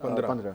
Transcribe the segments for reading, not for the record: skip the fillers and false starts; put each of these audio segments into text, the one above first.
15।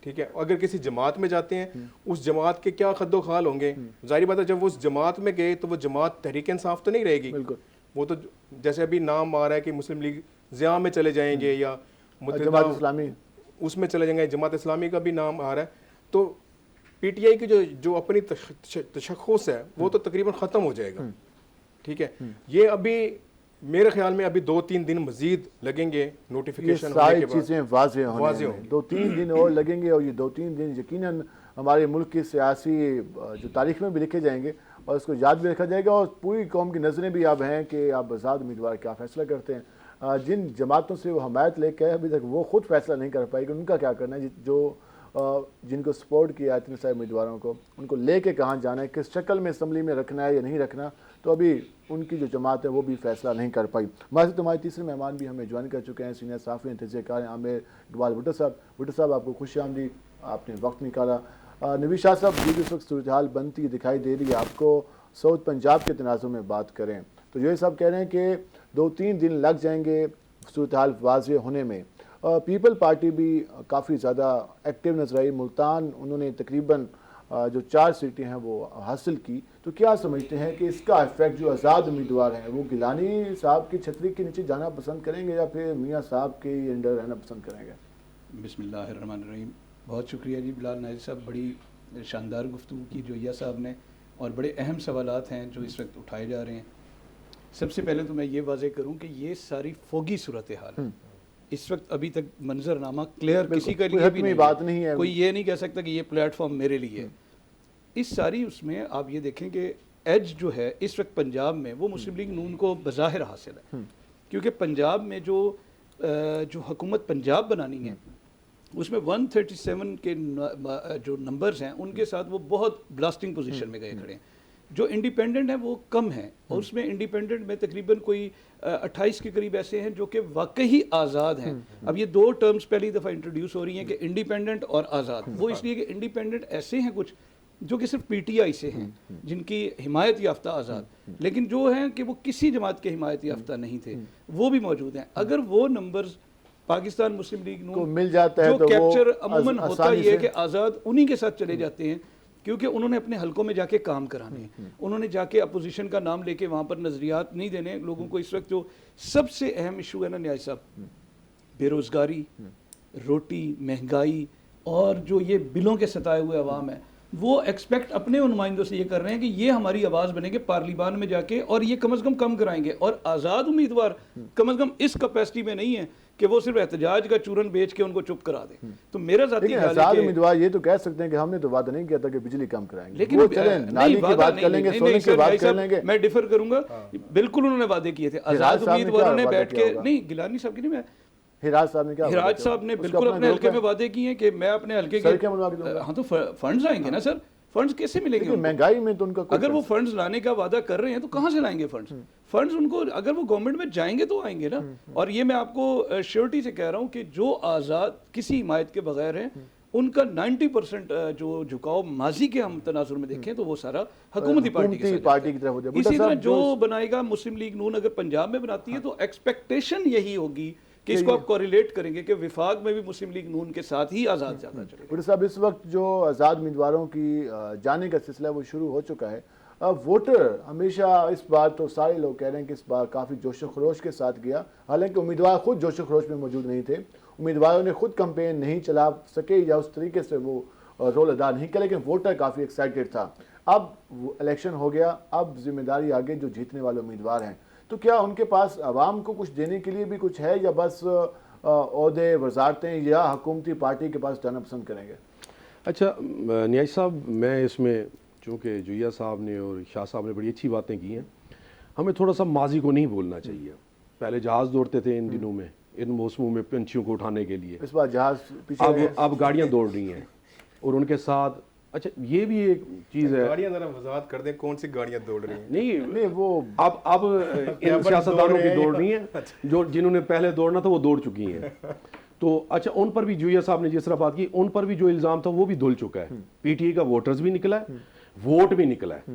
ٹھیک ہے, اگر کسی جماعت میں جاتے ہیں اس جماعت کے کیا خد و خال ہوں گے. ظاہری بات ہے جب وہ اس جماعت میں گئے تو وہ جماعت تحریک انصاف تو نہیں رہے گی, وہ تو جیسے ابھی نام آ رہا ہے کہ مسلم لیگ ضیاء میں چلے جائیں گے یا جماعت اسلامی اس میں چلے جائیں گے, جماعت اسلامی کا بھی نام آ رہا ہے. تو پی ٹی آئی کی جو اپنی تشخص ہے وہ تو تقریباً ختم ہو جائے گا. ٹھیک ہے, یہ ابھی میرے خیال میں ابھی 2-3 دن مزید لگیں گے نوٹیفیکیشن ہونے کے بعد, چیزیں واضح ہونے میں 2-3 دن اور لگیں گے, اور یہ 2-3 دن یقیناً ہمارے ملک کی سیاسی جو تاریخ میں بھی لکھے جائیں گے اور اس کو یاد بھی رکھا جائے گا, اور پوری قوم کی نظریں بھی اب ہیں کہ آپ آزاد امیدوار کیا فیصلہ کرتے ہیں. جن جماعتوں سے وہ حمایت لے کے ابھی تک وہ خود فیصلہ نہیں کر پائی کہ ان کا کیا کرنا ہے, جو جن کو سپورٹ کیا اتنے سارے امیدواروں کو, ان کو لے کے کہاں جانا ہے, کس شکل میں اسمبلی میں رکھنا ہے یا نہیں رکھنا, تو ابھی ان کی جو جماعت ہے وہ بھی فیصلہ نہیں کر پائی. ہمارے تمہارے تیسرے مہمان بھی ہمیں جوائن کر چکے ہیں, سینئر صحافی ہیں, تجزیہ کار ہیں, عامر اقبال بھٹو صاحب. بھٹو صاحب آپ کو خوش آمدید, آپ نے وقت نکالا. نوید شاہ صاحب, جی اس وقت صورتحال بنتی دکھائی دے رہی ہے آپ کو, ساؤتھ پنجاب کے تنازع میں بات کریں تو جو صاحب کہہ رہے ہیں کہ 2-3 دن لگ جائیں گے صورتحال واضح ہونے میں. پیپل پارٹی بھی کافی زیادہ ایکٹیو نظر آئی, ملتان انہوں نے تقریباً جو 4 سیٹیں ہیں وہ حاصل کی. تو کیا سمجھتے ہیں کہ اس کا ایفیکٹ جو آزاد امیدوار ہیں وہ گیلانی صاحب کی چھتری کے نیچے جانا پسند کریں گے یا پھر میاں صاحب کے انڈر رہنا پسند کریں گے؟ بسم اللہ الرحمن الرحیم. بہت شکریہ جی بلال ناظر صاحب, بڑی شاندار گفتگو کی جویا صاحب نے, اور بڑے اہم سوالات ہیں جو اس وقت اٹھائے جا رہے ہیں. سب سے پہلے تو میں یہ واضح کروں کہ یہ ساری فوگی صورتحال ہے. اس وقت ابھی تک منظرنامہ کلیئر کسی کے لیے بھی نہیں ہے, کوئی یہ نہیں کہہ سکتا کہ یہ پلیٹ فارم میرے لیے ہے. اس ساری اس میں آپ یہ دیکھیں کہ ایج جو ہے اس وقت پنجاب میں وہ مسلم لیگ نون کو بظاہر حاصل ہے, کیونکہ پنجاب میں جو حکومت پنجاب بنانی ہے اس میں 137 کے جو نمبرز ہیں ان کے ساتھ وہ بہت بلاسٹنگ پوزیشن میں گئے کھڑے ہیں. جو انڈیپینڈنٹ ہیں وہ کم ہیں, اور اس میں انڈیپینڈنٹ میں تقریباً کوئی 28 کے قریب ایسے ہیں جو کہ واقعی آزاد ہیں. اب یہ 2 ٹرمز پہلی دفعہ انٹروڈیوس ہو رہی ہیں کہ انڈیپینڈنٹ اور آزاد. وہ اس لیے کہ انڈیپینڈنٹ ایسے ہیں کچھ جو کہ صرف پی ٹی آئی سے ہیں, جن کی حمایت یافتہ آزاد, لیکن جو ہیں کہ وہ کسی جماعت کے حمایت یافتہ نہیں تھے, وہ بھی موجود ہیں. اگر وہ نمبرز پاکستان مسلم لیگ نون مل جاتا ہے جو تو کیپچر عموماً ہوتا یہ ہے کہ آزاد انہی کے ساتھ چلے جاتے ہیں, کیونکہ انہوں نے اپنے حلقوں میں جا کے کام کرانے ہیں, انہوں نے جا کے اپوزیشن کا نام لے کے وہاں پر نظریات نہیں دینے لوگوں کو. اس وقت جو سب سے اہم ایشو ہے نا نیاز صاحب, بے روزگاری, روٹی, مہنگائی, اور جو یہ بلوں کے ستائے ہوئے عوام ہیں, وہ ایکسپیکٹ اپنے نمائندوں سے یہ کر رہے ہیں کہ یہ ہماری آواز بنیں گے پارلیمان میں جا کے, اور یہ کم از کم کرائیں گے. اور آزاد امیدوار کم از کم اس کیپیسٹی میں نہیں ہے کہ وہ صرف احتجاج کا چورن بیچ کے ان کو چپ کرا دیں. تو میرا ذاتی خیال ہے کہ آزاد امیدوار یہ تو کہہ سکتے ہیں کہ ہم نے تو وعدہ نہیں کیا تھا کہ بجلی کم کرائیں گے, لیکن نالی کی بات کر لیں گے, سونے کی بات کر لیں گے. میں ڈیفر کروں گا, بالکل انہوں نے وعدے کیے تھے. آزاد امیدواروں نے بیٹھ کے, نہیں گیلانی صاحب کی نہیں, میں ہراج صاحب نے کیا, ہراج صاحب نے بالکل اپنے حلقے میں وعدے کیے ہیں کہ میں اپنے حلقے کے, ہاں تو فنڈز آئیں گے نا سر, فنڈز کیسے ملیں گے؟ مہنگائی میں تو ان کا اگر وہ فنڈز لانے کا وعدہ کر رہے ہیں تو کہاں سے لائیں گے فنڈز؟ فنڈز ان کو اگر وہ گورنمنٹ میں جائیں گے تو آئیں گے نا. اور یہ میں آپ کو شیورٹی سے کہہ رہا ہوں کہ جو آزاد کسی حمایت کے بغیر ہیں ان کا 90% جو جھکاؤ ماضی کے ہم تناظر میں دیکھیں تو وہ سارا حکومتی پارٹی کی طرف ہوتا ہے. اسی طرح جو بنائے گا مسلم لیگ نون اگر پنجاب میں بناتی ہے تو ایکسپیکٹیشن یہی ہوگی کہ اس کو آپ کوریلیٹ کریں گے کہ وفاق میں بھی مسلم لیگ نون کے ساتھ ہی آزاد زیادہ چلے. بھٹو صاحب, اس وقت جو آزاد امیدواروں کی جانے کا سلسلہ وہ شروع ہو چکا ہے. ووٹر ہمیشہ اس بار تو سارے لوگ کہہ رہے ہیں کہ اس بار کافی جوش و خروش کے ساتھ گیا, حالانکہ امیدوار خود جوش و خروش میں موجود نہیں تھے, امیدواروں نے خود کمپین نہیں چلا سکے یا اس طریقے سے وہ رول ادا نہیں کیا, لیکن ووٹر کافی ایکسائٹڈ تھا. اب الیکشن ہو گیا, اب ذمہ داری آگے جو جیتنے والے امیدوار ہیں, تو کیا ان کے پاس عوام کو کچھ دینے کے لیے بھی کچھ ہے یا بس عہدے وزارتیں یا حکومتی پارٹی کے پاس جانا پسند کریں گے؟ اچھا نیاز صاحب, میں اس میں چونکہ جویا صاحب نے اور شاہ صاحب نے بڑی اچھی باتیں کی ہیں, ہمیں تھوڑا سا ماضی کو نہیں بھولنا چاہیے. پہلے جہاز دوڑتے تھے ان دنوں میں, ان موسموں میں پنچھیوں کو اٹھانے کے لیے, اس بار جہاز پیچھے اب گاڑیاں دوڑ رہی ہیں اور ان کے ساتھ. اچھا یہ بھی ایک چیز ہے, گاڑیاں ذرا وضاحت کر دیں کون سی گاڑیاں دوڑ رہی ہیں؟ نہیں وہ اب ان سیاستدانوں کی دوڑ رہی ہیں جو جنہوں نے پہلے دوڑنا تھا وہ دوڑ چکی ہیں. تو اچھا ان پر بھی جویا صاحب نے جس طرح بات کی, ان پر بھی جو الزام تھا وہ بھی دھل چکا ہے. پی ٹی آئی کا ووٹرز بھی نکلا ہے, ووٹ بھی نکلا ہے,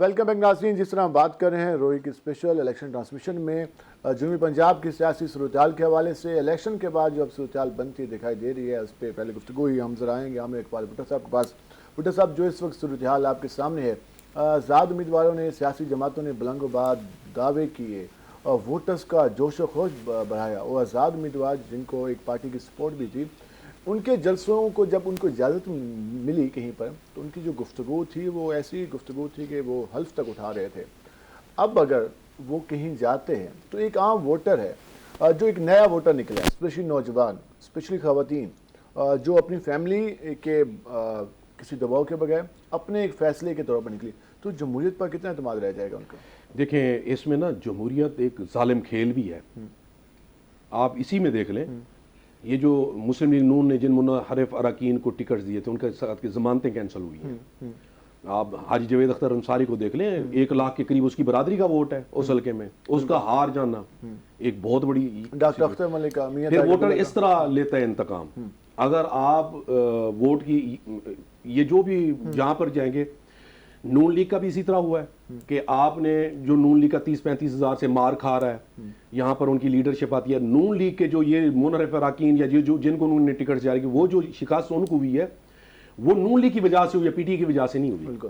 ویلکم بیک ناظرین. جس طرح ہم بات کر رہے ہیں روئی کی اسپیشل الیکشن ٹرانسمیشن میں جنوبی پنجاب کی سیاسی صورتحال کے حوالے سے الیکشن کے بعد جو اب صورتحال بنتی دکھائی دے رہی ہے اس پہ پہلے گفتگو ہوئی. ہم ذرا آئیں گے عامر اقبال بھٹو صاحب کے پاس. بھٹو صاحب, جو اس وقت صورتحال آپ کے سامنے ہے, آزاد امیدواروں نے, سیاسی جماعتوں نے بلند و باد دعوے کیے اور ووٹرز کا جوش و خروش بڑھایا, اور آزاد امیدوار جن کو ایک پارٹی کی سپورٹ بھی تھی, ان کے جلسوں کو جب ان کو اجازت ملی کہیں پر, تو ان کی جو گفتگو تھی وہ ایسی گفتگو تھی کہ وہ حلف تک اٹھا رہے تھے. اب اگر وہ کہیں جاتے ہیں تو ایک عام ووٹر ہے جو ایک نیا ووٹر نکلا ہے, اسپیشلی نوجوان, اسپیشلی خواتین, جو اپنی فیملی کے کسی دباؤ کے بغیر اپنے ایک فیصلے کے طور پر نکلی, تو جمہوریت پر کتنا اعتماد رہ جائے گا ان کا؟ دیکھیں, اس میں نا جمہوریت ایک ظالم کھیل بھی ہے. آپ اسی میں دیکھ لیں, یہ جو مسلم لیگ نون نے جن منحرف اراکین کو ٹکٹس دیے تھے ان کے ساتھ کی ضمانتیں کینسل ہوئی ہیں. آپ حاجی جاوید اختر انصاری کو دیکھ لیں, 1 لاکھ کے قریب اس کی برادری کا ووٹ ہے اس حلقے میں, اس کا ہار جانا ایک بہت بڑی. ڈاکٹر اختر ملک کا پھر ووٹر اس طرح لیتا ہے انتقام. اگر آپ ووٹ کی یہ جو بھی جہاں پر جائیں گے, نون لیگ کا بھی اسی طرح ہوا ہے کہ آپ نے جو نون لیگ کا 30-35 ہزار سے مار کھا رہا ہے, یہاں پر ان کی لیڈرشپ آتی ہے. نون لیگ کے جو یہ منحرف اراکین یا جو جن کو انہوں نے ٹکٹ جاری کی, وہ جو شکست ان کو ہوئی ہے وہ نون لیگ کی وجہ سے ہوئی ہے, پی ٹی کی وجہ سے نہیں ہوئی. بالکل,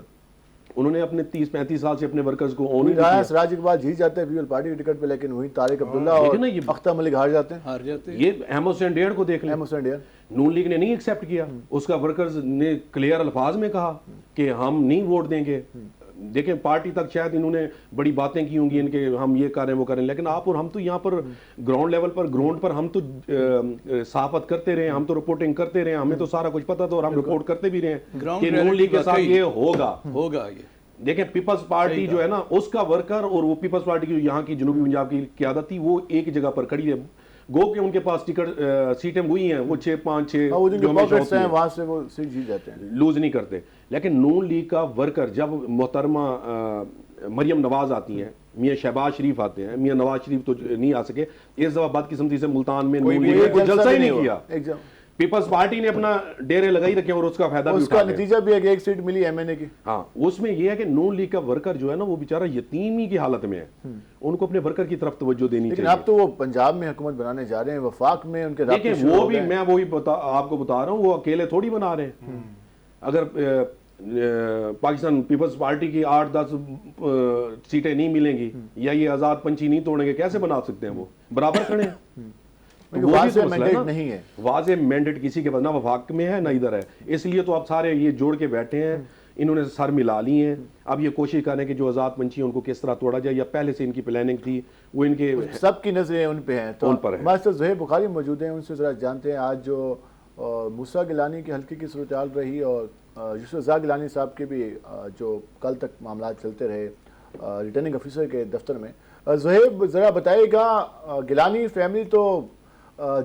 انہوں نے اپنے 30-35 سال سے اپنے ورکرز کو اون کیا. سراج اقبال جیت جاتے ہیں پیپل پارٹی کے ٹکٹ پہ, لیکن وہی طارق عبداللہ اور اختر ملک ہار جاتے ہیں. یہ احمد حسین ڈیڑھ کو دیکھ لیں, احمد حسین ڈیڑھ نون لیگ نے نہیں ایکسیپٹ کیا, اس کا ورکرز نے کلیئر الفاظ میں کہا کہ ہم نہیں ووٹ دیں گے. دیکھیں, پارٹی تک شاید انہوں نے بڑی باتیں کی ہوں گی ان کے, ہم یہ کریں وہ کریں, لیکن آپ اور ہم تو یہاں پر گراؤنڈ لیول پر, گراؤنڈ پر ہم تو صحافت کرتے رہے, ہم تو رپورٹنگ کرتے رہے, ہمیں تو سارا کچھ پتا تھا اور ہم رپورٹ کرتے بھی رہے کہ نون لیگ کے ساتھ یہ ہوگا. دیکھیں, پیپلز پارٹی جو ہے نا, اس کا ورکر اور وہ پیپلز پارٹی کی یہاں کی جنوبی پنجاب کی قیادت تھی, وہ ایک جگہ پر کھڑی ہے. گو کہ ان کے پاس ٹکٹ سیٹیں ہوئی ہیں, وہ 6-5 وہاں سے وہ سیٹ جیت جاتے ہیں, لوز نہیں کرتے. لیکن نون لیگ کا ورکر جب محترمہ مریم نواز آتی ہیں, میاں شہباز شریف آتے ہیں, میاں نواز شریف تو نہیں آ سکے, اس دفعہ بدقسمتی سے ملتان میں نون لیگ کو جلسہ ہی نہیں کیا. پیپلز پارٹی نے اپنا ڈیرے لگائی رکھے اور اس کا فائدہ بھی اٹھا. اس کا نتیجہ بھی ہے کہ ایک سیٹ ملی ایم این اے کی. ہاں, اس میں یہ ہے کہ نون لیگ کا ورکر جو ہے نا, وہ بیچارہ یتیمی کی حالت میں ہے, ان کو اپنے ورکر کی طرف توجہ دینی چاہیے. لیکن اب تو وہ پنجاب میں حکومت بنانے جا رہے ہیں, وفاق میں ان کے دیکھیں, وہ بھی میں وہی آپ کو بتا رہا ہوں, وہ اکیلے تھوڑی بنا رہے ہیں. اگر پاکستان پیپلز پارٹی کی 8-10 سیٹیں نہیں ملیں گی یا یہ آزاد پنچھی نہیں توڑیں گے, کیسے بنا سکتے ہیں؟ وہ برابر کھڑے ہیں. واضح مینڈیٹ نہیں ہے, واضح مینڈیٹ کسی کے پاس نہ وفاق میں ہے نہ ادھر ہے. اس لیے تو اب سارے یہ جوڑ کے بیٹھے ہیں, انہوں نے سر ملا لی ہیں. اب یہ کوشش کریں کہ جو آزاد پنچھی ان کو کس طرح توڑا جائے, یا پہلے سے ان کی پلاننگ تھی, وہ ان کے سب کی نظریں ان پہ ہیں. تو ہمارے ساتھ زہیر بخاری موجود ہیں, ان سے ذرا جانتے ہیں آج جو موسیٰ گیلانی کے حلقے کی صورتحال رہی, اور یوسف رضا گیلانی صاحب کے بھی جو کل تک معاملات چلتے رہے ریٹرننگ افیسر کے دفتر میں. زہیر ذرا بتائیے گا, گیلانی فیملی تو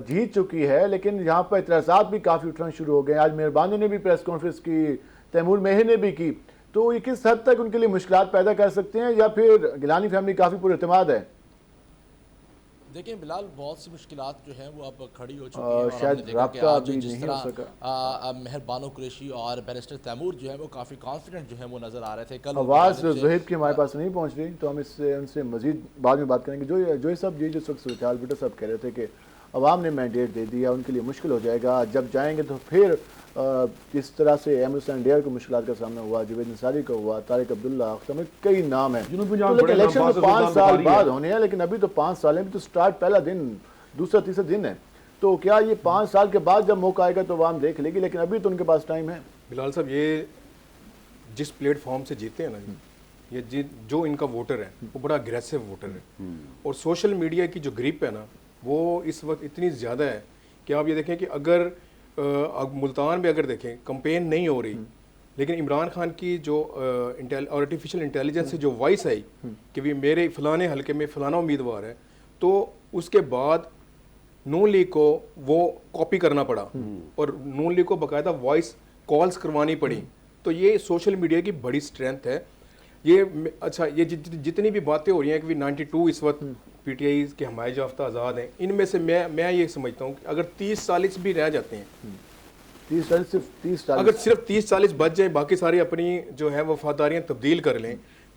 جیت چکی ہے, لیکن یہاں پر اعتراضات بھی کافی اٹھنا شروع ہو گئے. آج مہربانی نے بھی پریس کانفرنس کی, تیمور مہر نے بھی کی, تو یہ کس حد تک ان کے لیے مشکلات پیدا کر سکتے ہیں, یا پھر گیلانی فیملی کافی پر اعتماد ہے؟ دیکھیں بلال, بہت سی مشکلات جو ہیں وہ اب کھڑی ہو چکی ہیں, اور شاید رابطہ بھی نہیں ہو سکا. مہر بانو قریشی اور بیرسٹر تیمور جو ہے وہ کافی کانفیڈنٹ جو ہے وہ نظر آ رہے تھے. کل آواز زہیر کی ہمارے پاس نہیں پہنچ رہی, تو ہم ان سے مزید بعد میں بات کریں گے. جو سب یہ جو صورتحال بیٹا صاحب کہہ رہے تھے کہ عوام نے مینڈیٹ دے دیا, ان کے لیے مشکل ہو جائے گا, جب جائیں گے تو پھر جس طرح سے احمد حسین ڈیڑھ کو مشکلات کا سامنا ہوا, جاوید انصاری کو ہوا, طارق عبداللہ, اختر ملک, کئی نام ہیں. الیکشن تو 5 سال بعد ہونے ہیں, لیکن ابھی تو 5 سال ہیں, ابھی تو سٹارٹ پہلا دن, دوسرا تیسرا دن ہے. تو کیا یہ 5 سال کے بعد جب موقع آئے گا تو عوام دیکھ لے گی, لیکن ابھی تو ان کے پاس ٹائم ہے. بلال صاحب, یہ جس پلیٹ فارم سے جیتے ہیں نا, یہ جو ان کا ووٹر ہے وہ بڑا اگریسو ووٹر ہے, اور سوشل میڈیا کی جو گریپ ہے نا وہ اس وقت اتنی زیادہ ہے کہ آپ یہ دیکھیں کہ اگر ملتان میں اگر دیکھیں کمپین نہیں ہو رہی, لیکن عمران خان کی جو آرٹیفیشل انٹیلیجنس سے جو وائس آئی کہ بھی میرے فلانے حلقے میں فلانا امیدوار ہے, تو اس کے بعد نون لیگ کو وہ کاپی کرنا پڑا, اور نون لیگ کو باقاعدہ وائس کالز کروانی پڑی. تو یہ سوشل میڈیا کی بڑی اسٹرینتھ ہے. یہ اچھا, یہ جتنی بھی باتیں ہو رہی ہیں کہ 92 اس وقت پی ٹی آئی کے حمایت یافتہ آزاد ہیں, ان میں سے میں یہ سمجھتا ہوں کہ اگر 30-40 بھی رہ جاتے ہیں, 30 اگر صرف 30-40 بچ جائیں, باقی سارے اپنی جو ہے وفاداریاں تبدیل کر لیں,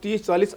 30-40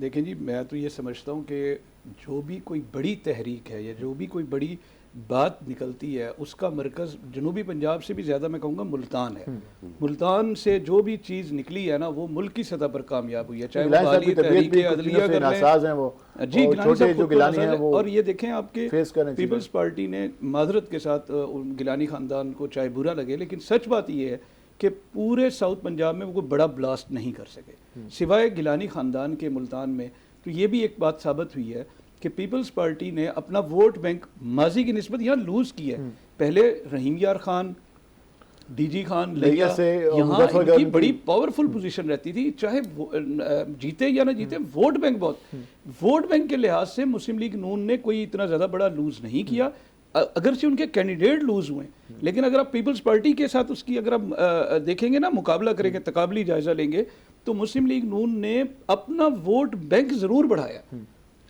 دیکھیں جی میں تو یہ سمجھتا ہوں کہ جو بھی کوئی بڑی تحریک ہے یا جو بھی کوئی بڑی بات نکلتی ہے اس کا مرکز جنوبی پنجاب سے بھی زیادہ میں کہوں گا ملتان ہے. ملتان سے جو بھی چیز نکلی ہے نا وہ ملک کی سطح پر کامیاب ہوئی ہے, چاہے وہ والی تحریک عدلیہ کر لیں. جی گیلانی صاحب کو ناساز ہے. اور یہ دیکھیں آپ کے پیپلز پارٹی نے معذرت کے ساتھ گیلانی خاندان کو چاہے برا لگے لیکن سچ بات یہ ہے کہ پورے ساؤتھ پنجاب میں وہ کوئی بڑا بلاسٹ نہیں کر سکے سوائے گیلانی خاندان کے ملتان میں. تو یہ بھی ایک بات ثابت ہوئی ہے کہ پیپلز پارٹی نے اپنا ووٹ بینک ماضی کی نسبت یہاں لوز کیا ہے. پہلے رحیم یار خان, ڈی جی خان لیا یہاں ان کی بڑی پاورفل پوزیشن رہتی تھی, چاہے جیتے یا نہ جیتے ووٹ بینک بہت. ووٹ بینک کے لحاظ سے مسلم لیگ نون نے کوئی اتنا زیادہ بڑا لوز نہیں کیا, اگرچہ ان کے کینڈیڈیٹ لوز ہوئے لیکن اگر آپ پیپلز پارٹی کے ساتھ اس کی اگر آپ دیکھیں گے نا, مقابلہ کریں گے, تقابلی جائزہ لیں گے تو مسلم لیگ نون نے اپنا ووٹ بینک ضرور بڑھایا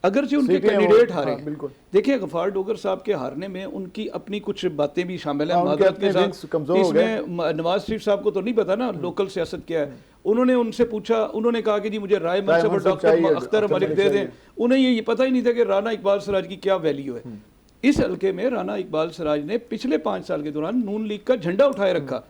اگرچہ ان کے کینڈیڈیٹ ہارے. دیکھیں غفار ڈوگر صاحب کے ہارنے میں ان کی اپنی کچھ باتیں بھی شامل ہیں معذرت کے ساتھ. اس میں نواز شریف صاحب کو تو نہیں پتا نا لوکل سیاست کیا ہے. انہوں نے ان سے پوچھا, انہوں نے کہا کہ جی مجھے رائے منصب اور ڈاکٹر اختر ملک دے دیں. انہیں یہ پتہ ہی نہیں تھا کہ رانا اقبال سراج کی کیا ویلیو ہے. اس حلقے میں رانا اقبال سراج نے پچھلے 5 سال کے دوران نون لیگ کا جھنڈا اٹھائے رکھا.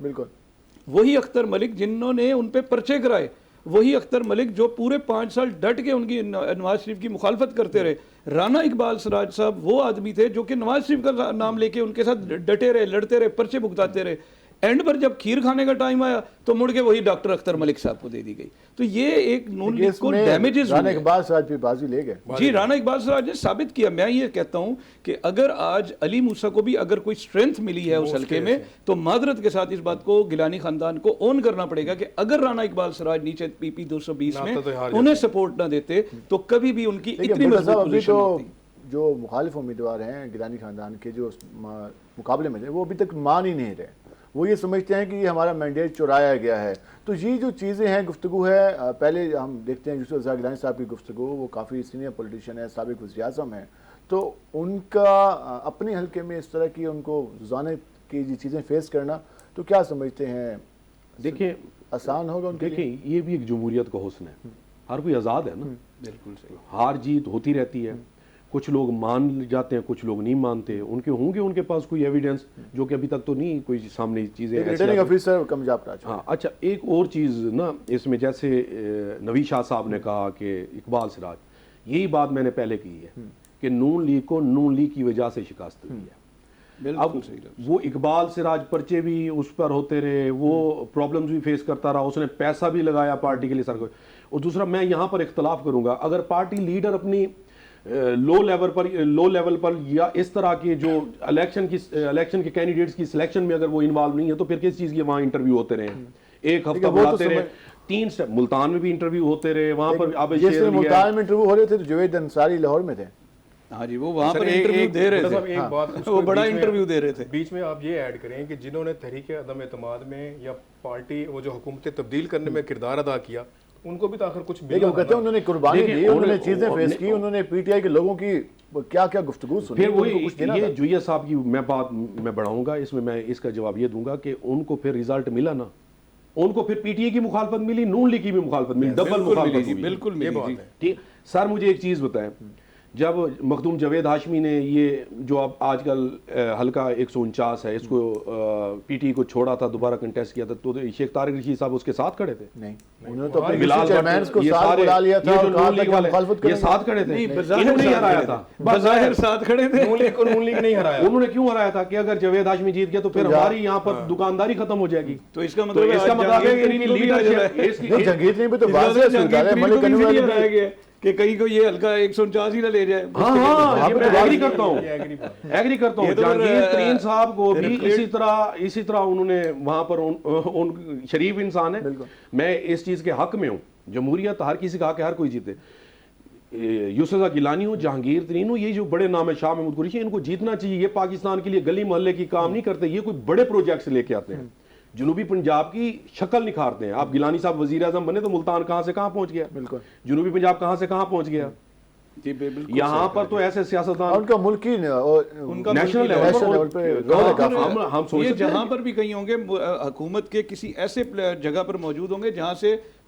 وہی اختر ملک جنہوں نے ان پہ پرچے کرائے, وہی اختر ملک جو پورے 5 سال ڈٹ کے ان کی نواز شریف کی مخالفت کرتے رہے. رانا اقبال سراج صاحب وہ آدمی تھے جو کہ نواز شریف کا نام لے کے ان کے ساتھ ڈٹے رہے, لڑتے رہے, پرچے بھگتاتے رہے. اینڈ پر جب کھیر کھانے کا ٹائم آیا تو مڑ کے وہی ڈاکٹر اختر ملک صاحب کو دے دی گئی. تو یہ ایک نون لیگ کو ڈیمیجز رانا اقبال سراج پہ بازی لے گئے. جی رانا اقبال سراج نے ثابت کیا. میں یہ کہتا ہوں کہ اگر آج علی موسیٰ کو بھی اگر کوئی اسٹرینتھ ملی ہے اس حلقے میں تو معذرت کے ساتھ اس بات کو گیلانی خاندان کو اون کرنا پڑے گا کہ اگر رانا اقبال سراج نیچے پی پی 220 میں انہیں سپورٹ نہ دیتے تو کبھی بھی ان کی اتنی مضبوط پوزیشن ہوتی. جو مخالف امیدوار ہیں گیلانی خاندان کے جو مقابلے میں تھے وہ ابھی تک مان ہی نہیں رہے. وہ یہ سمجھتے ہیں کہ یہ ہمارا مینڈیٹ چرایا گیا ہے. تو یہ جو چیزیں ہیں, گفتگو ہے, پہلے ہم دیکھتے ہیں یوسف رضا گیلانی صاحب کی گفتگو, وہ کافی سینئر پولیٹیشین ہے, سابق وزیر اعظم ہیں, تو ان کا اپنے حلقے میں اس طرح کی ان کو روزانہ کی یہ چیزیں فیس کرنا تو کیا سمجھتے ہیں دیکھیں آسان ہوگا ان کے لیے؟ دیکھیں یہ بھی ایک جمہوریت کا حسن ہے, ہر کوئی آزاد ہے نا. بالکل صحیح. ہار جیت ہوتی رہتی ہے, کچھ لوگ مان جاتے ہیں, کچھ لوگ نہیں مانتے. ان کے ہوں گے ان کے پاس کوئی ایویڈنس جو کہ ابھی تک تو نہیں کوئی سامنے چیزیں. ریٹرننگ آفیسر پنجاب راج. ہاں اچھا, ایک اور چیز نا اس میں, جیسے نوید شاہ صاحب نے کہا کہ اقبال سراج, یہی بات میں نے پہلے کی ہے کہ نون لیگ کو نون لیگ کی وجہ سے شکست ہوئی ہے. اب وہ اقبال سراج پرچے بھی اس پر ہوتے رہے, وہ پرابلمز بھی فیس کرتا رہا, اس نے پیسہ بھی لگایا پارٹی کے لیے سر کو. اور دوسرا میں یہاں پر اختلاف کروں گا, اگر پارٹی لیڈر اپنی لو لیول پر یا اس طرح کے جو الیکشن کے کینڈیڈیٹس کی سلیکشن میں اگر وہ انوالو نہیں ہے تو پھر کس چیز کے وہاں انٹرویو ہوتے رہے, ایک ہفتہ بلاتے رہے, 3 سٹیپ. ملتان میں بھی انٹرویو ہوتے رہے, وہاں پر اب ملتان میں انٹرویو ہو رہے تھے تو جوید انصاری لاہور میں تھے. ہاں جی, وہ وہاں پر انٹرویو دے رہے تھے, وہ بڑا انٹرویو دے رہے تھے. بیچ میں آپ یہ ایڈ کریں کہ جنہوں نے تحریک عدم اعتماد میں یا پارٹی وہ جو حکومتیں تبدیل کرنے میں کردار ادا کیا, ان کو بھی تو آخر کچھ ملا. وہ کہتے ہیں انہوں نے قربانی دی, انہوں نے چیزیں فیس کی, انہوں نے پی ٹی آئی کے لوگوں کی کیا کیا گفتگو سنی. پھر وہ یہ جویا صاحب کی میں بات میں بڑھاؤں گا, اس میں اس کا جواب یہ دوں گا کہ ان کو پھر ریزلٹ ملا نا, ان کو پھر پی ٹی آئی کی مخالفت ملی, نون لیگ کی بھی مخالفت ملی, ڈبل مخالفت ہوئی. بالکل ملی. ٹھیک سر, مجھے ایک چیز بتائیں, جب مخدوم جاوید ہاشمی نے یہ جو اب آج کل حلقہ 149 ہے اس کو پی ٹی کو چھوڑا تھا, دوبارہ کنٹیسٹ کیا تھا, تو شیخ طارق رشید صاحب اس کے ساتھ کھڑے تھے؟ نہیں, انہوں نے تو اپنے چیئرمین کو ساتھ بلا لیا تھا اور کہا تھا کہ مخالفت کریں. یہ ساتھ کھڑے تھے, انہوں نے ہرایا تھا, بظاہر ساتھ کھڑے تھے. نون لیگ نہیں ہرایا. انہوں نے کیوں ہرایا تھا کہ اگر جاوید ہاشمی جیت گیا تو پھر ہماری یہاں پر دکانداری ختم ہو جائے گی. تو اس کا مطلب ہے کہ لیڈرشپ جنگیت نہیں بھی تو واضح سلطان ہے ملک انور کہ کہیں کو یہ حلقہ 149 ہی نہ لے جائے. ہاں یہ میں ایگری کرتا ہوں. جہانگیر ترین صاحب کو بھی اسی طرح انہوں نے وہاں پر شریف انسان ہے, میں اس چیز کے حق میں ہوں. جمہوریت ہر کسی کا حق ہے, ہر کوئی جیتے. یوسف رضا گیلانی ہو, جہانگیر ترین ہو, یہ جو بڑے نام ہے, شاہ محمود قریشی, ان کو جیتنا چاہیے. یہ پاکستان کے لیے گلی محلے کی کام نہیں کرتے, یہ کوئی بڑے پروجیکٹس لے کے آتے ہیں, جنوبی پنجاب کی شکل نکھارتے ہیں. آپ گیلانی صاحب وزیر اعظم بنے تو ملتان کہاں سے کہاں پہنچ گیا, بالکل جنوبی پنجاب کہاں سے کہاں پہنچ گیا. یہاں پر تو ایسے سیاستدان ان کا ملکی ان کا نیشنل لیول پر ہم جہاں پر بھی کہیں ہوں گے حکومت کے کسی ایسے جگہ پر موجود ہوں گے جہاں سے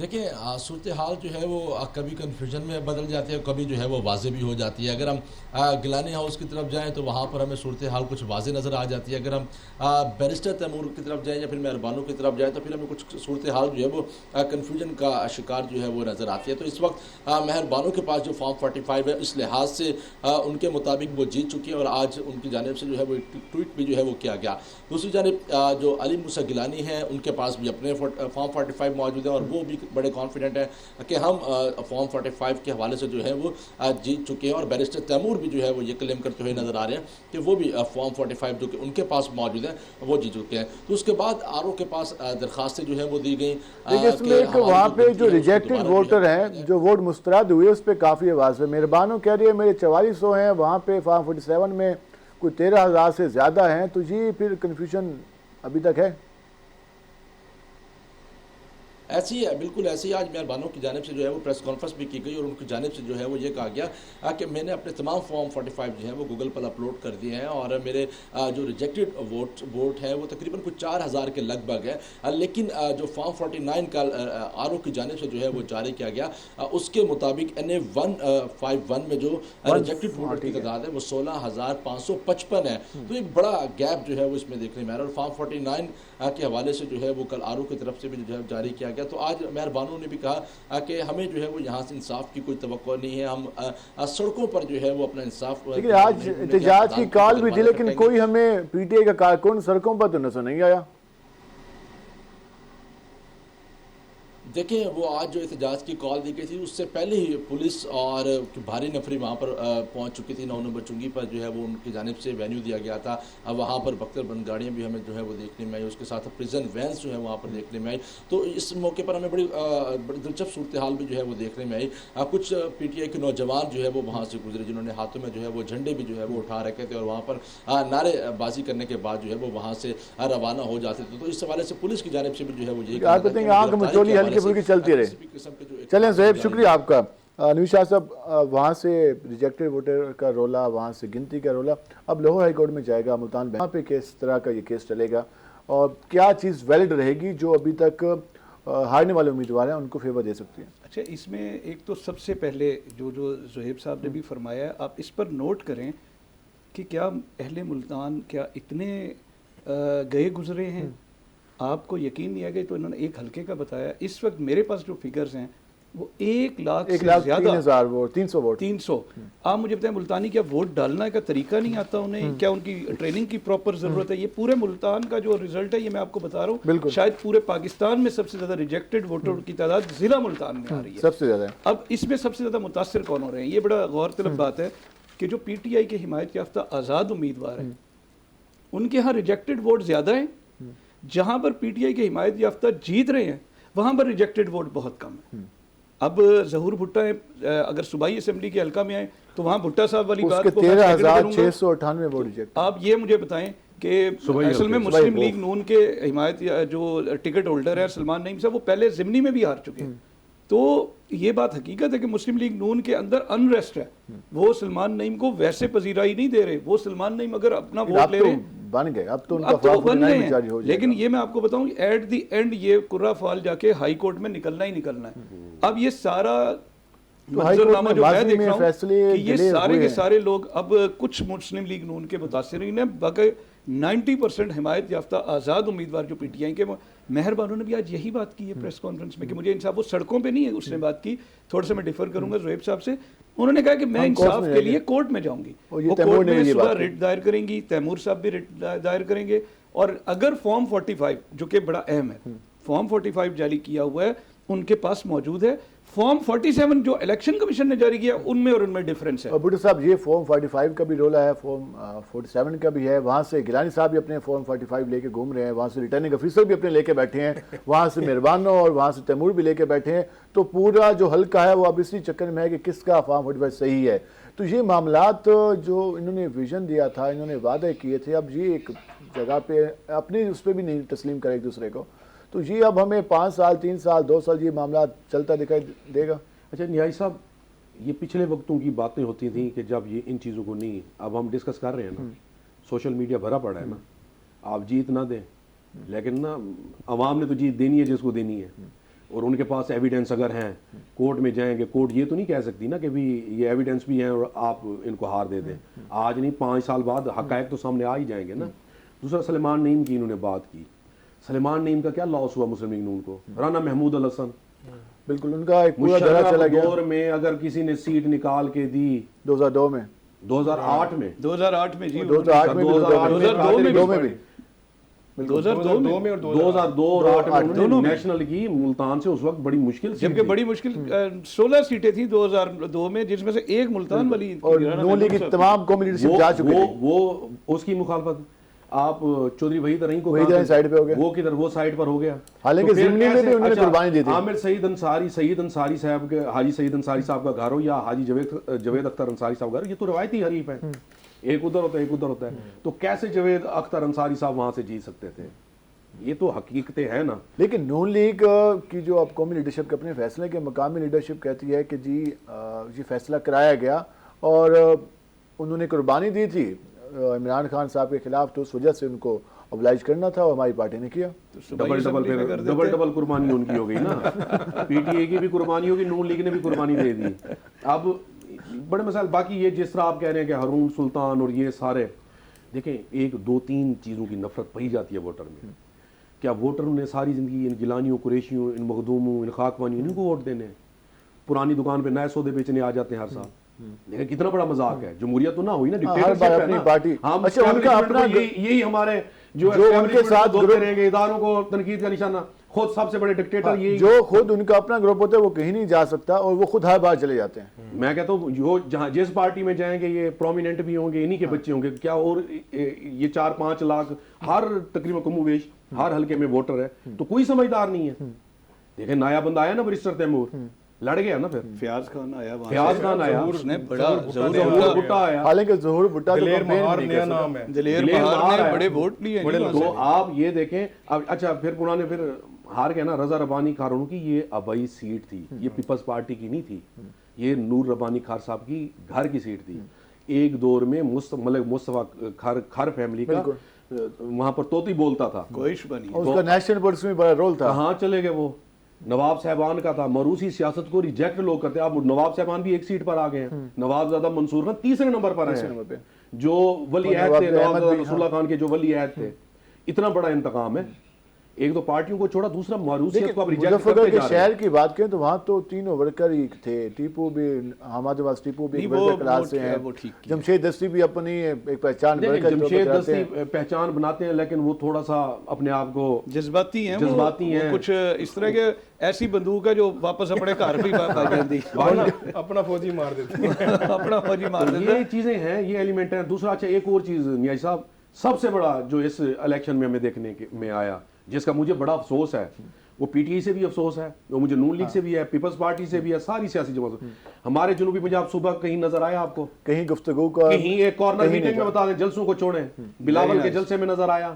دیکھیں صورتحال جو ہے وہ کبھی کنفیوژن میں بدل جاتی ہے، کبھی جو ہے وہ واضح بھی ہو جاتی ہے. اگر ہم گیلانی ہاؤس کی طرف جائیں تو وہاں پر ہمیں صورتحال کچھ واضح نظر آ جاتی ہے. اگر ہم بیرسٹر تیمور کی طرف جائیں یا پھر مہربانوں کی طرف جائیں تو پھر ہمیں کچھ صورتحال جو ہے وہ کنفیوژن کا شکار جو ہے وہ نظر آتی ہے. تو اس وقت مہربانوں کے پاس جو فارم 45 ہے اس لحاظ سے ان کے مطابق وہ جیت چکی ہیں اور آج ان کی جانب سے جو ہے وہ ٹویٹ بھی جو ہے وہ کیا گیا. دوسری جانب جو علی موسیٰ گیلانی ہیں ان کے پاس بھی اپنے فارم 45 موجود ہیں اور وہ بھی بڑے کانفیڈنٹ ہیں کہ ہم فارم 45 کے حوالے سے جو ہے وہ جیت چکے ہیں. اور بیرسٹر تیمور بھی جو ہے وہ یہ کلیم کرتے ہوئے نظر آ رہے ہیں کہ وہ بھی فارم 45 جو کہ ان کے پاس موجود ہیں وہ جیت چکے ہیں. تو اس کے بعد آر او کے پاس درخواستیں جو ہیں وہ دی گئیں. اس میں ایک وہاں پہ جو ریجیکٹڈ ووٹر ہیں جو ووٹ مسترد ہوئے اس پہ کافی آواز ہے. مہربانوں کہہ رہی ہے میرے 4400 ہیں، وہاں پہ فارم 47 میں کوئی 13,000 سے زیادہ ہیں. تو یہ پھر کنفیوژن ابھی تک ہے. ایسی ہے، بالکل ایسی ہی. آج مہربانوں کی جانب سے جو ہے وہ پریس کانفرنس بھی کی گئی اور ان کی جانب سے جو ہے وہ یہ کہا گیا کہ میں نے اپنے تمام فارم 45 جو ہیں وہ گوگل پر اپلوڈ کر دیے ہیں اور میرے جو ریجیکٹڈ ووٹ ہے وہ تقریباً کچھ 4,000 کے لگ بھگ ہے. لیکن جو فارم 49 کا آر او کی جانب سے جو ہے وہ جاری کیا گیا اس کے مطابق NA 151 میں جو ریجیکٹڈ ووٹر کی تعداد ہے وہ 16,555 ہے. تو ایک بڑا گیپ جو ہے وہ اس میں دیکھنے میں آ رہا ہے. اور فارم 49 کے حوالے سے جو ہے وہ کل آر او کی طرف سے بھی جو ہے جاری کیا گیا. تو آج مہربانوں نے بھی کہا کہ ہمیں جو ہے وہ یہاں سے انصاف کی کوئی توقع نہیں ہے، ہم سڑکوں پر جو ہے وہ اپنا انصاف. لیکن آج احتجاج کی کال بھی تھی لیکن کوئی ہمیں پی ٹی آئی کا کارکن سڑکوں پر تو نظر نہیں آیا. دیکھیں وہ آج جو احتجاج کی کال دی گئی تھی اس سے پہلے ہی پولیس اور بھاری نفری وہاں پر پہنچ چکی تھی. 9 نمبر چنگی پر جو ہے وہ ان کی جانب سے وینیو دیا گیا تھا. وہاں پر بختر بند گاڑیاں بھی ہمیں جو ہے وہ دیکھنے میں آئی، اس کے ساتھ پریزن وینس جو ہے وہاں پر دیکھنے میں آئی. تو اس موقع پر ہمیں بڑی دلچسپ صورتحال بھی جو ہے وہ دیکھنے میں آئی. کچھ پی ٹی آئی کے نوجوان جو ہے وہ وہاں سے گزرے جنہوں نے ہاتھوں میں جو ہے وہ جھنڈے بھی جو ہے وہ اٹھا رکھے تھے اور وہاں پر نعرے بازی کرنے کے بعد جو ہے وہ وہاں سے روانہ ہو جاتے تھے. تو اس حوالے سے پولیس کی جانب سے بھی جو ہے وہ یہی چلتی رہے. چلیں زہیب شکریہ آپ کا. نویز شاہ صاحب وہاں سے ریجیکٹڈ ووٹر کا رولا، وہاں سے گنتی کا رولا اب لاہور ہائی کورٹ میں جائے گا. ملتان وہاں پہ کس طرح کا یہ کیس چلے گا اور کیا چیز ویلڈ رہے گی جو ابھی تک ہارنے والے امیدوار ہیں ان کو فیور دے سکتی ہے؟ اچھا، اس میں ایک تو سب سے پہلے جو زہیب صاحب نے بھی فرمایا ہے، آپ اس پر نوٹ کریں کہ کیا اہل ملتان کیا اتنے گئے گزرے ہیں. آپ کو یقین نہیں آئے گا. تو انہوں نے ایک حلقے کا بتایا. اس وقت میرے پاس جو فگرز ہیں وہ 1,00,000 سے زیادہ 300 ووٹ. 300. آپ مجھے بتائیں ملتانی کیا ووٹ ڈالنا کا طریقہ نہیں آتا انہیں؟ کیا ان کی ٹریننگ کی پراپر ضرورت ہے؟ یہ پورے ملتان کا جو ریزلٹ ہے یہ میں آپ کو بتا رہا ہوں، شاید پورے پاکستان میں سب سے زیادہ ریجیکٹڈ ووٹر کی تعداد ضلع ملتان میں آ رہی ہے سب سے زیادہ. اب اس میں سب سے زیادہ متاثر کون ہو رہے ہیں؟ یہ بڑا غور طلب بات ہے کہ جو پی ٹی آئی کے حمایت یافتہ آزاد امیدوار ہیں ان کے ہاں ریجیکٹڈ ووٹ زیادہ ہیں. جہاں پر پی ٹی آئی کے حمایت یافتہ جیت رہے ہیں وہاں پر ریجیکٹڈ ووٹ بہت کم ہے. اب ظہور بھٹا ہے، اگر صوبائی اسمبلی کے حلقہ میں آئیں تو وہاں بھٹا صاحب والی بات کو 13,698 ووٹ ریجیکٹ. آپ یہ مجھے بتائیں کہ اصل میں مسلم لیگ نون کے حمایت جو ٹکٹ ہولڈر ہے سلمان نعیم صاحب وہ پہلے ضمنی میں بھی ہار چکے ہیں. تو یہ بات حقیقت ہے کہ مسلم لیگ نون کے اندر انریسٹ ہے. وہ سلمان نعیم کو ویسے پذیرائی نہیں دے رہے. وہ سلمان نعیم اگر اپنا ووٹ لے رہے ہیں بن گئے، اب تو بن گئے ہیں. لیکن یہ میں آپ کو بتاؤں ایٹ دی اینڈ یہ کرہ فال جا کے ہائی کورٹ میں نکلنا ہی نکلنا ہے. اب یہ سارا منظرنامہ جو میں دیکھ رہا ہوں کہ یہ سارے کے سارے لوگ اب کچھ مسلم لیگ نون کے متاثرین ہیں، باقی 90% حمایت یافتہ آزاد امیدوار جو پی ٹی آئی کے. مہربانوں نے بھی آج یہی بات کی ہے پریس کانفرنس میں کہ مجھے انصاف، وہ سڑکوں پہ نہیں ہے اس نے بات کی. تھوڑا سا میں ڈیفر کروں گا زہیب صاحب سے. انہوں نے کہا کہ میں انصاف کے لیے کورٹ میں جاؤں گی. وہ کورٹ میں صبح ریٹ دائر کریں گی، تیمور صاحب بھی ریٹ دائر کریں گے. اور اگر فارم 45 جو کہ بڑا اہم ہے، فارم 45 جاری کیا ہوا ہے ان کے پاس موجود ہے. فارم 47 جو الیکشن کمیشن نے جاری کیا ان میں اور ان میں ڈیفرنس ہے. بھٹو صاحب یہ فارم 45 کا بھی رولا ہے، فارم 47 کا بھی ہے. وہاں سے گیلانی صاحب بھی اپنے فارم 45 لے کے گھوم رہے ہیں، وہاں سے ریٹرننگ افیسر بھی اپنے لے کے بیٹھے ہیں، وہاں سے مہربانوں اور وہاں سے تیمور بھی لے کے بیٹھے ہیں. تو پورا جو حلقہ ہے وہ اب اسی چکر میں ہے کہ کس کا فارم 45 صحیح ہے. تو یہ معاملات جو انہوں نے ویژن دیا تھا، انہوں نے وعدے کیے تھے، اب یہ ایک جگہ پہ اپنی اس پہ بھی نہیں تسلیم کرے ایک دوسرے کو. تو یہ اب ہمیں 5 سال 3 سال 2 سال یہ معاملات چلتا دکھائی دے گا. اچھا نیائی صاحب، یہ پچھلے وقتوں کی باتیں ہوتی تھیں کہ جب یہ ان چیزوں کو نہیں، اب ہم ڈسکس کر رہے ہیں نا، سوشل میڈیا بھرا پڑا ہے نا. آپ جیت نہ دیں لیکن نا عوام نے تو جیت دینی ہے جس کو دینی ہے. اور ان کے پاس ایویڈنس اگر ہیں کورٹ میں جائیں گے, کورٹ یہ تو نہیں کہہ سکتی نا کہ بھی یہ ایویڈنس بھی ہیں اور آپ ان کو ہار دے دیں. آج نہیں 5 سال بعد حقائق تو سامنے آ ہی جائیں گے نا. دوسرا سلیمان نعیم کی انہوں نے بات کی. سلیمان نعیم کا کیا لاس ہوا مسلم لیگ نون کو؟ رانا محمود الحسن, بالکل ان کا ایک پورا دھڑا چلا مشرف گیا. دور میں اگر کسی نے سیٹ نکال کے دی 2002 میں 2008 میں 2008 میں جی 2008 میں 2002 میں بھی 2002 میں اور 2002 اور 2008 میں نیشنل کی ملتان سے اس وقت بڑی مشکل سے جبکہ بڑی مشکل 16 سیٹیں تھیں 2002 میں, جس میں سے ایک ملتان والی اور نون لیگ کی تمام قومی لیڈرشپ جا چکے تھے. وہ اس کی مخالفت آپ چودھری وحید رحیم کو وحید رحیم سائیڈ پہ ہو گیا, وہ کدھر وہ سائیڈ پر ہو گیا. حالانکہ ضمنی میں بھی انہوں نے قربانی دی تھی. عامر سعید انصاری صاحب کے حاجی سعید انصاری صاحب کا گھر ہو یا حاجی جاوید اختر انصاری صاحب کا گھر, یہ تو روایتی حریف ہیں, ایک ادھر ہوتا ہے ایک ادھر ہوتا ہے. تو کیسے جاوید اختر انصاری صاحب وہاں سے جیت سکتے تھے؟ یہ تو حقیقتیں ہیں نا. لیکن نون لیگ کی جو اب قومی لیڈرشپ کے اپنے فیصلے کے مقامی لیڈرشپ کہتی ہے کہ جی یہ فیصلہ کرایا گیا اور انہوں نے قربانی دی تھی عمران خان صاحب کے خلاف, تو اس وجہ سے ان کو oblige کرنا تھا اور ہماری پارٹی نے کیا. ڈبل قربانی ان کی ہو گئی نا. پی ٹی اے کی بھی قربانی ہوگی, نون لیگ نے بھی قربانی دے دی. اب بڑے مسائل باقی یہ جس طرح آپ کہہ رہے ہیں کہ ہارون سلطان اور یہ سارے, دیکھیں 1 2 3 چیزوں کی نفرت پائی جاتی ہے ووٹر میں. کیا ووٹر نے ساری زندگی ان گیلانیوں, قریشیوں, ان مخدوموں, ان خاکوانیوں ان کو ووٹ دینے ہیں؟ پرانی دکان پہ نئے سودے بیچنے آ جاتے ہیں ہر سال. دیکھیں کتنا بڑا مذاق ہے. جمہوریت تو نہ ہوئی نا, ڈکٹیٹرشپ ہے نا. پارٹی اچھا ان کا اپنا یہی ہمارے جو ان کے ساتھ دھوتے رہیں گے, اداروں کو تنقید کا نشانہ, خود سب سے بڑے ڈکٹیٹر یہی جو خود ان کا اپنا گروپ ہوتا ہے وہ کہیں نہیں جا سکتا اور وہ خود ہر بار چلے جاتے ہیں. میں کہتا ہوں جو جہاں جس پارٹی میں جائیں گے یہ پرومیننٹ بھی ہوں گے, انہی کے بچے ہوں گے کیا, اور یہ 4-5 لاکھ ہر تقریباً کم و بیش ہر حلقے میں ووٹر ہے, تو کوئی سمجھدار نہیں ہے. دیکھیں نیا بندہ آیا نا برسٹر تیمور, لڑ گیا نا. پھر فیاض خان آیا, اس نے بڑا ظہور بھٹا آیا. حالانکہ ظہور بھٹا تو دلیر campaign مہار نہیں نیا کر سکتا. نام ہے. دلیر مہار نے بڑے ووٹ لیے. تو آپ یہ دیکھیں اب, اچھا پھر پرانے پھر ہار گیا نا رضا ربانی خارون کی, یہ آبائی سیٹ تھی, یہ پیپلز پارٹی کی نہیں تھی, یہ نور ربانی خار صاحب کی گھر کی سیٹ تھی. ایک دور میں ملک مصطفیٰ خر فیملی کا وہاں پر طوطی بولتا تھا, کوئی شبہ نہیں. اس کا نیشنل پولیس میں بڑا رول تھا. کہاں چلے گئے وہ؟ نواب صاحبان کا تھا. موروثی سیاست کو ریجیکٹ لوگ کرتے ہیں. اب نواب صاحبان بھی ایک سیٹ پر آ گئے ہیں. نواب زادہ منصور خان 3 نمبر پر ہیں, جو ولی عہد تھے نواب زادہ رسول اللہ خان کے, جو ولی عہد تھے. اتنا بڑا انتقام ہے. ایک تو پارٹیوں کو چھوڑا, دوسرا موروثیت کو اب ریجیکٹ کرتے جا رہے ہیں. شہر کی بات کریں تو وہاں تو 3 ورکر ہی تھے. ٹیپو بھی, حماد عباس ٹیپو بھی ورکر کلاس سے ہیں. جمشید دستی بھی اپنی ایک پہچان ورکر. جمشید دستی پہچان بناتے ہیں لیکن وہ تھوڑا سا اپنے آپ کو جذباتی ہیں, کچھ اس طرح کے ایسی بندوق ہے جو واپس اپنے گھر بھی آ جاتی, اپنا فوجی مار دیتے ہیں. اپنا فوجی مار دیتے. یہ چیزیں ہیں, یہ ایلیمنٹ ہیں. دوسرا اچھا ایک اور چیز نیاز صاحب, سب سے بڑا جو اس الیکشن میں ہمیں دیکھنے میں آیا, جس کا مجھے بڑا افسوس ہے, وہ پی ٹی آئی سے بھی افسوس ہے, وہ مجھے نون لیگ سے بھی ہے, پیپلز پارٹی سے بھی ہے, ساری سیاسی جماعت. ہمارے جنوبی پنجاب صوبہ کہیں نظر آیا آپ کو؟ کہیں گفتگو کا, کہیں ایک کارنر میٹنگ میں بتا دیں جلسوں کو چھوڑیں. بلاول کے جلسے میں نظر آیا,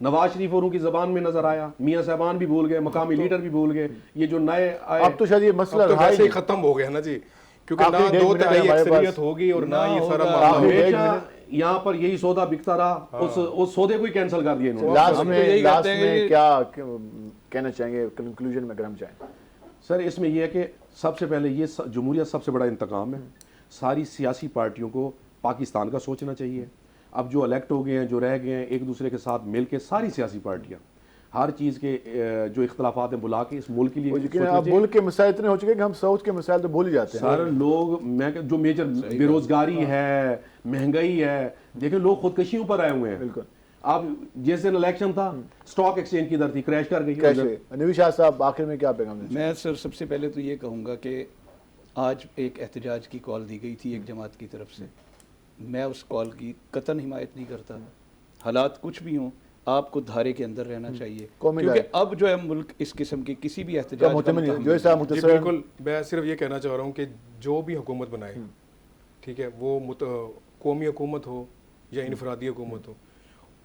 نواز شریف اوروں کی زبان میں نظر آیا, میاں صاحبان بھی بھول گئے, مقامی لیڈر بھی بھول گئے. یہ جو نئے آئے, اب تو شاید یہ مسئلہ تو ویسے ہی ختم ہو گیا نا جی, کیونکہ نہ 2/3 اکثریت ہوگی اور نہ یہ سارا معاملہ. یہاں پر یہی سودا بکتا رہا, اس سودے کو ہی کینسل کر دیا انہوں نے. لاسٹ میں کیا کہنا چاہیں گے کنکلوژن میں اگر ہم چاہیں؟ سر اس میں یہ ہے کہ سب سے پہلے یہ جمہوریت سب سے بڑا انتقام ہے. ساری سیاسی پارٹیوں کو پاکستان کا سوچنا چاہیے. اب جو الیکٹ ہو گئے ہیں, جو رہ گئے ہیں, ایک دوسرے کے ساتھ مل کے ساری سیاسی پارٹیاں ہر چیز کے جو اختلافات ہیں بلا کے اس ملک کے لیے. اب ملک کے مسائل اتنے ہو چکے ہیں کہ ہم ساؤتھ کے مسائل تو بھول ہی جاتے ہیں. سر لوگ جو میجر بے روزگاری ہے, مہنگائی ہے, دیکھیں لوگ خودکشیوں پر آئے ہوئے ہیں. بالکل. اب جس دن الیکشن تھا اسٹاک ایکسچینج کی در تھی, کریش کر گئی. نوی شاہ صاحب آخر میں کیا پیغام دیں؟ میں سر سب سے پہلے تو یہ کہوں گا کہ آج ایک احتجاج کی کال دی گئی تھی ایک جماعت کی طرف سے. میں اس کال کی قطعاً حمایت نہیں کرتا. حالات کچھ بھی ہوں, آپ کو دھارے کے اندر رہنا چاہیے, کیونکہ اب جو ہے ملک اس قسم کی کسی بھی احتجاج بالکل. میں صرف یہ کہنا چاہ رہا ہوں کہ جو بھی حکومت بنائے, ٹھیک ہے, وہ قومی حکومت ہو یا انفرادی حکومت ہو,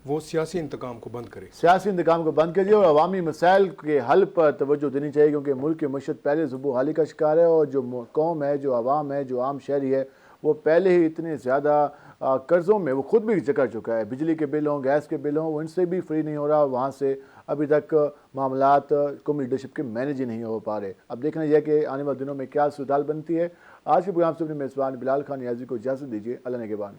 وہ سیاسی انتقام کو بند کرے. سیاسی انتقام کو بند کریے اور عوامی مسائل کے حل پر توجہ دینی چاہیے, کیونکہ ملک کی معیشت پہلے زبو حالی کا شکار ہے, اور جو قوم ہے, جو عوام ہے, جو عام شہری ہے, وہ پہلے ہی اتنے زیادہ قرضوں میں وہ خود بھی جکڑ چکا ہے. بجلی کے بل ہوں, گیس کے بل ہوں, وہ ان سے بھی فری نہیں ہو رہا. وہاں سے ابھی تک معاملات قومی لیڈرشپ کے مینیج ہی نہیں ہو پا رہے. اب دیکھنا یہ کہ آنے والے دنوں میں کیا صورتحال بنتی ہے. آج کے پروگرام سے اپنے میزبان بلال خان نیازی کو اجازت دیجیے. اللہ نگہبان.